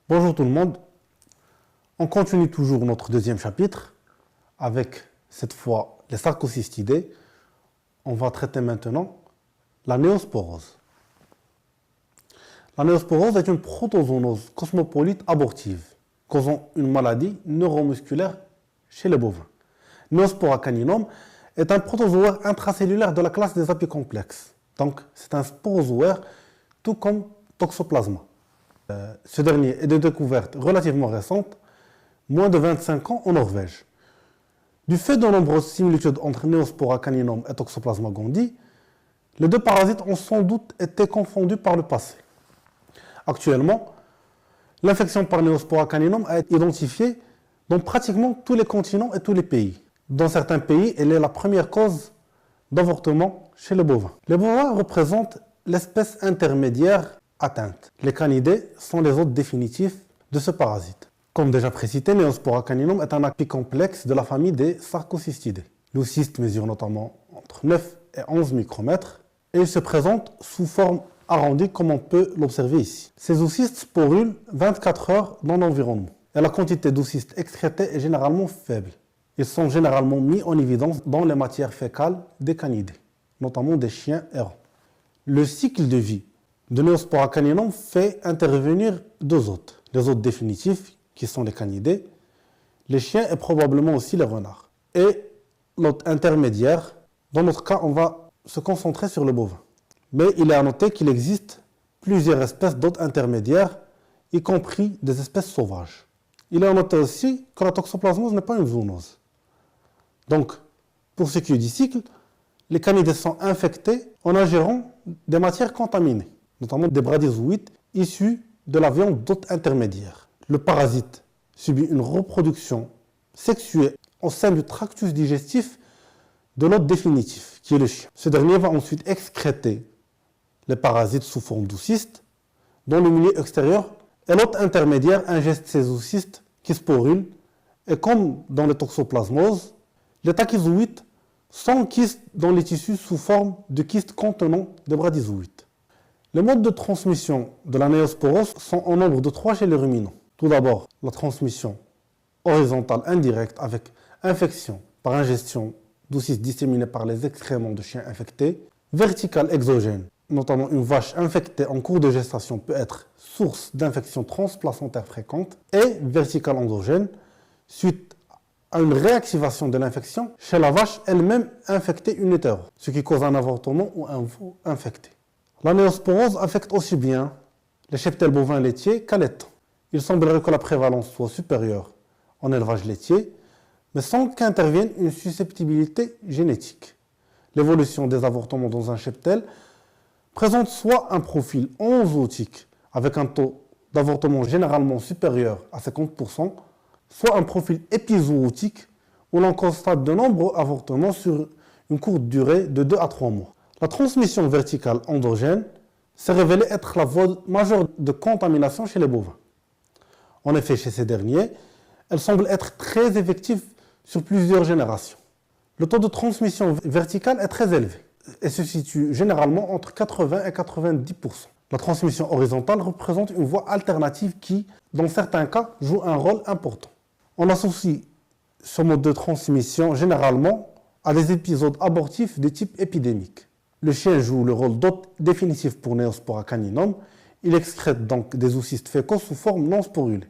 Bonjour tout le monde, on continue toujours notre deuxième chapitre avec cette fois les sarcocystidés. On va traiter maintenant la néosporose. La néosporose est une protozoonose cosmopolite abortive causant une maladie neuromusculaire chez les bovins. Neospora caninum est un protozoaire intracellulaire de la classe des apicomplexes. Donc c'est un sporozoaire tout comme Toxoplasma. Ce dernier est de découverte relativement récente, moins de 25 ans en Norvège. Du fait de nombreuses similitudes entre Neospora caninum et Toxoplasma gondii, les deux parasites ont sans doute été confondus par le passé. Actuellement, l'infection par Neospora caninum a été identifiée dans pratiquement tous les continents et tous les pays. Dans certains pays, elle est la première cause d'avortement chez les bovins. Les bovins représentent l'espèce intermédiaire atteinte. Les canidés sont les hôtes définitifs de ce parasite. Comme déjà précité, Neospora caninum est un apicomplexe de la famille des sarcocystidés. L'oocyste mesure notamment entre 9 et 11 micromètres et il se présente sous forme arrondie comme on peut l'observer ici. Ces oocystes sporulent 24 heures dans l'environnement et la quantité d'oocystes excrétés est généralement faible. Ils sont généralement mis en évidence dans les matières fécales des canidés, notamment des chiens errants. Le cycle de vie de Neospora caninum fait intervenir deux hôtes. Les hôtes définitifs, qui sont les canidés, les chiens et probablement aussi les renards. Et l'hôte intermédiaire, dans notre cas, on va se concentrer sur le bovin. Mais il est à noter qu'il existe plusieurs espèces d'hôtes intermédiaires, y compris des espèces sauvages. Il est à noter aussi que la toxoplasmose n'est pas une zoonose. Donc, pour ce qui est du cycle, les canidés sont infectés en ingérant des matières contaminées, notamment des bradyzooïdes issus de la viande d'hôtes intermédiaires. Le parasite subit une reproduction sexuée au sein du tractus digestif de l'hôte définitif, qui est le chien. Ce dernier va ensuite excréter les parasites sous forme d'oocystes dans le milieu extérieur et l'hôte intermédiaire ingeste ces oocystes qui sporulent et comme dans les toxoplasmoses, les tachyzoïdes sont kystes dans les tissus sous forme de kystes contenant des bradyzooïdes. Les modes de transmission de la néosporose sont au nombre de 3 chez les ruminants. Tout d'abord, la transmission horizontale indirecte avec infection par ingestion d'oocystes disséminés par les excréments de chiens infectés. Verticale exogène, notamment une vache infectée en cours de gestation peut être source d'infections transplacentaires fréquentes. Et verticale endogène, suite à une réactivation de l'infection chez la vache elle-même infectée in utero, ce qui cause un avortement ou un veau infecté. La néosporose affecte aussi bien les cheptels bovins laitiers qu'allaitants. Il semblerait que la prévalence soit supérieure en élevage laitier, mais sans qu'intervienne une susceptibilité génétique. L'évolution des avortements dans un cheptel présente soit un profil enzootique, avec un taux d'avortement généralement supérieur à 50%, soit un profil épizootique, où l'on constate de nombreux avortements sur une courte durée de 2 à 3 mois. La transmission verticale endogène s'est révélée être la voie majeure de contamination chez les bovins. En effet, chez ces derniers, elle semble être très effective sur plusieurs générations. Le taux de transmission verticale est très élevé et se situe généralement entre 80 et 90%. La transmission horizontale représente une voie alternative qui, dans certains cas, joue un rôle important. On associe ce mode de transmission généralement à des épisodes abortifs de type épidémique. Le chien joue le rôle d'hôte définitif pour Neospora caninum. Il excrète donc des oocystes fécaux sous forme non sporulée.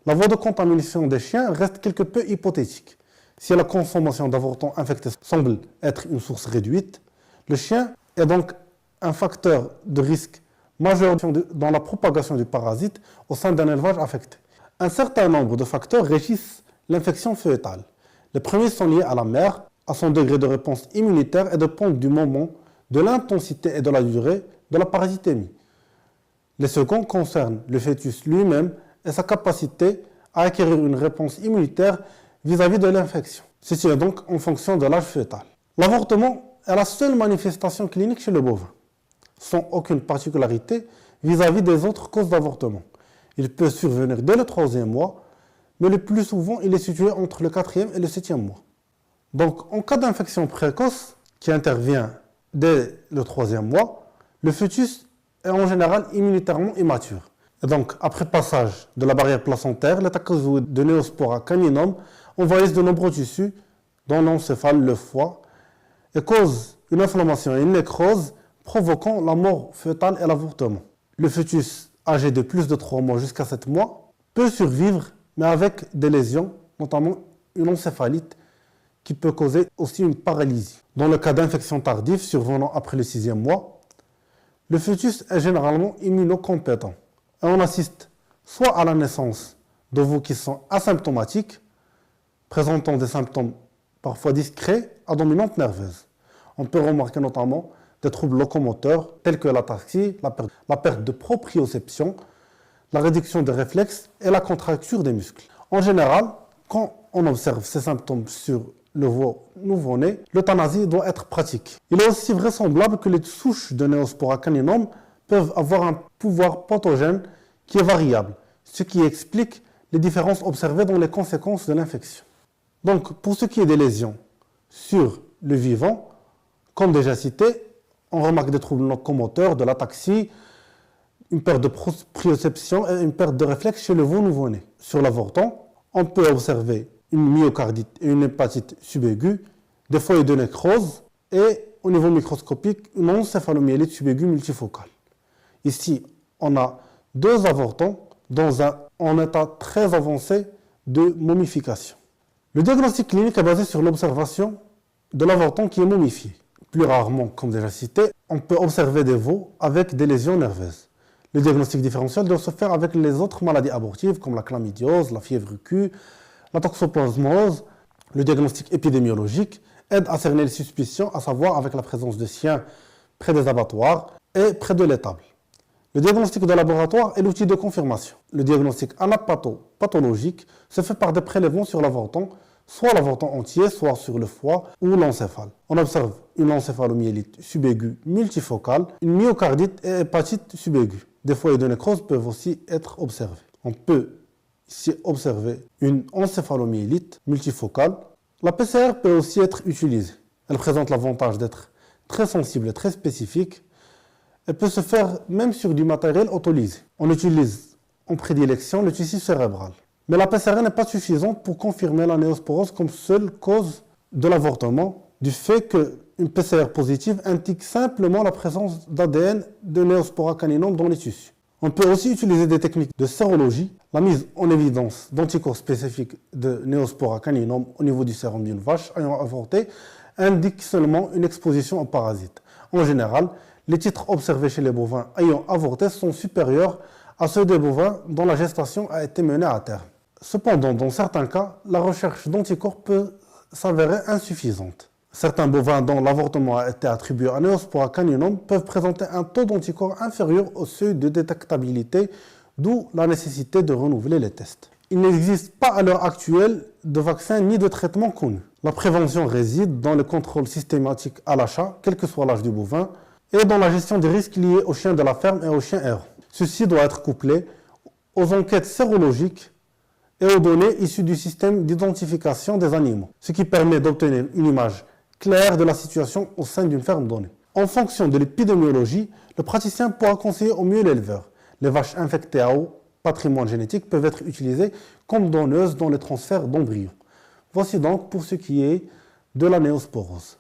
La voie de contamination des chiens reste quelque peu hypothétique. Si la consommation d'avortants infectés semble être une source réduite, le chien est donc un facteur de risque majeur dans la propagation du parasite au sein d'un élevage affecté. Un certain nombre de facteurs régissent l'infection fœtale. Les premiers sont liés à la mère, à son degré de réponse immunitaire et dépendent du moment, de l'intensité et de la durée de la parasitémie. Les seconds concernent le fœtus lui-même et sa capacité à acquérir une réponse immunitaire vis-à-vis de l'infection. Ceci est donc en fonction de l'âge fœtal. L'avortement est la seule manifestation clinique chez le bovin, sans aucune particularité vis-à-vis des autres causes d'avortement. Il peut survenir dès le 3e mois, mais le plus souvent il est situé entre le 4e et le 7e mois. Donc en cas d'infection précoce qui intervient dès le 3e mois, le fœtus est en général immunitairement immature. Et donc, après passage de la barrière placentaire, les tachyzoïdes de Neospora caninum envahissent de nombreux tissus, dont l'encéphale, le foie, et causent une inflammation et une nécrose, provoquant la mort fœtale et l'avortement. Le fœtus, âgé de plus de 3 mois jusqu'à 7 mois, peut survivre, mais avec des lésions, notamment une encéphalite, qui peut causer aussi une paralysie. Dans le cas d'infection tardive survenant après le 6e mois, le fœtus est généralement immunocompétent. Et on assiste soit à la naissance d'ovules qui sont asymptomatiques, présentant des symptômes parfois discrets à dominante nerveuse. On peut remarquer notamment des troubles locomoteurs tels que l'ataxie, la perte de proprioception, la réduction des réflexes et la contracture des muscles. En général, quand on observe ces symptômes sur le nouveau-né, l'euthanasie doit être pratique. Il est aussi vraisemblable que les souches de Neospora caninum peuvent avoir un pouvoir pathogène qui est variable, ce qui explique les différences observées dans les conséquences de l'infection. Donc, pour ce qui est des lésions sur le vivant, comme déjà cité, on remarque des troubles locomoteurs, de l'ataxie, une perte de proprioception et une perte de réflexe chez le nouveau-né. Sur l'avortant, on peut observer une myocardite et une hépatite subaiguë, des foyers de nécrose et, au niveau microscopique, une encéphalomyélite subaiguë multifocale. Ici, on a 2 avortants en état très avancé de momification. Le diagnostic clinique est basé sur l'observation de l'avorton qui est momifié. Plus rarement, comme déjà cité, on peut observer des veaux avec des lésions nerveuses. Le diagnostic différentiel doit se faire avec les autres maladies abortives comme la chlamydiose, la fièvre Q, la toxoplasmose. Le diagnostic épidémiologique aide à cerner les suspicions, à savoir avec la présence de chiens près des abattoirs et près de l'étable. Le diagnostic de laboratoire est l'outil de confirmation. Le diagnostic anatopathologique se fait par des prélèvements sur l'avorton, soit l'avorton entier, soit sur le foie ou l'encéphale. On observe une encéphalomyélite subaiguë multifocale, une myocardite et hépatite subaiguë. Des foyers de nécrose peuvent aussi être observés. On peut ici observer une encéphalomyélite multifocale. La PCR peut aussi être utilisée. Elle présente l'avantage d'être très sensible et très spécifique. Elle peut se faire même sur du matériel autolysé. On utilise en prédilection le tissu cérébral. Mais la PCR n'est pas suffisante pour confirmer la néosporose comme seule cause de l'avortement, du fait qu'une PCR positive indique simplement la présence d'ADN de Neospora caninum dans les tissus. On peut aussi utiliser des techniques de sérologie. La mise en évidence d'anticorps spécifiques de Neospora caninum au niveau du sérum d'une vache ayant avorté indique seulement une exposition aux parasites. En général, les titres observés chez les bovins ayant avorté sont supérieurs à ceux des bovins dont la gestation a été menée à terme. Cependant, dans certains cas, la recherche d'anticorps peut s'avérer insuffisante. Certains bovins dont l'avortement a été attribué à Neospora caninum peuvent présenter un taux d'anticorps inférieur au seuil de détectabilité, d'où la nécessité de renouveler les tests. Il n'existe pas à l'heure actuelle de vaccin ni de traitement connu. La prévention réside dans le contrôle systématique à l'achat, quel que soit l'âge du bovin, et dans la gestion des risques liés aux chiens de la ferme et aux chiens errants. Ceci doit être couplé aux enquêtes sérologiques et aux données issues du système d'identification des animaux, ce qui permet d'obtenir une image claire de la situation au sein d'une ferme donnée. En fonction de l'épidémiologie, le praticien pourra conseiller au mieux l'éleveur. Les vaches infectées à haut patrimoine génétique peuvent être utilisées comme donneuses dans les transferts d'embryons. Voici donc pour ce qui est de la néosporose.